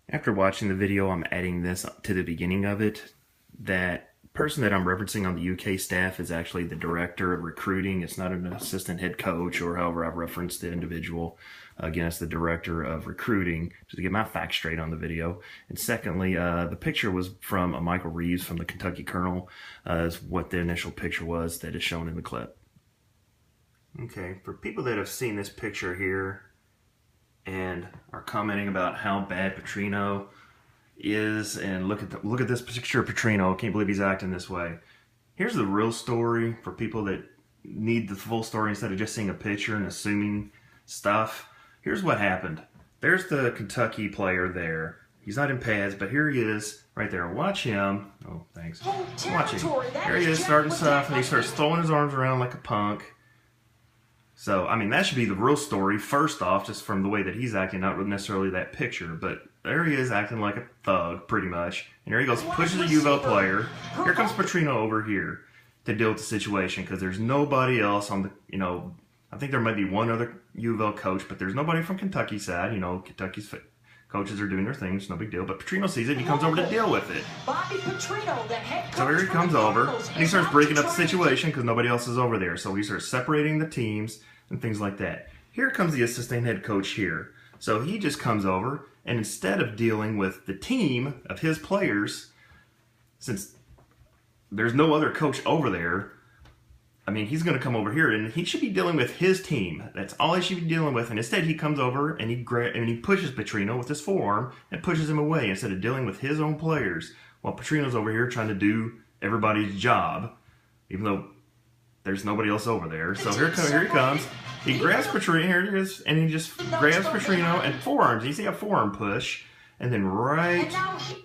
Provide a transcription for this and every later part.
After watching the video, I'm adding this to the beginning of it. That person that I'm referencing on the UK staff is actually the director of recruiting. It's not an assistant head coach or however I've referenced the individual. Again, it's the director of recruiting, just to get my facts straight on the video. And secondly, the picture was from Michael Reeves from the Kentucky Colonel, is what the initial picture was that is shown in the clip. Okay, for people that have seen this picture here and are commenting about how bad Petrino is, and look at this picture of Petrino, I can't believe he's acting this way. Here's the real story for people that need the full story instead of just seeing a picture and assuming stuff. Here's what happened. There's the Kentucky player there. He's not in pads, but here he is right there. Watch him. Oh, thanks. Watch him. Here he is starting stuff, and he starts throwing his arms around like a punk. So, I mean, that should be the real story, first off, just from the way that he's acting, not necessarily that picture. But there he is acting like a thug, pretty much. And here he goes, pushes a UVL player. Here comes Petrino over here to deal with the situation, because there's nobody else on the, I think there might be one other UVL coach, but there's nobody from Kentucky side. Kentucky's coaches are doing their things, no big deal. But Petrino sees it, and he comes over to deal with it. So here he comes over, and he starts breaking up the situation because nobody else is over there. So he starts separating the teams and things like that. Here comes the assistant head coach here. So he just comes over, and instead of dealing with the team of his players, since there's no other coach over there, I mean, he's going to come over here, and he should be dealing with his team. That's all he should be dealing with. And instead, he comes over, and he pushes Petrino with his forearm and pushes him away instead of dealing with his own players, while Petrino's over here trying to do everybody's job, even though there's nobody else over there. So here he comes. He grabs Petrino, here he is, and he just grabs Petrino and forearms. You see a forearm push. And then right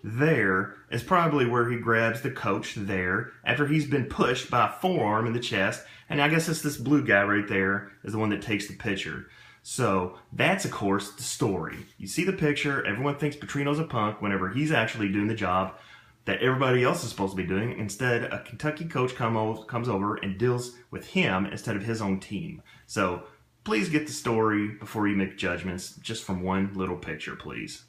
there is probably where he grabs the coach there after he's been pushed by a forearm in the chest. And I guess it's this blue guy right there is the one that takes the picture. So that's, of course, the story. You see the picture. Everyone thinks Petrino's a punk whenever he's actually doing the job that everybody else is supposed to be doing. Instead, a Kentucky coach comes over and deals with him instead of his own team. So please get the story before you make judgments just from one little picture, please.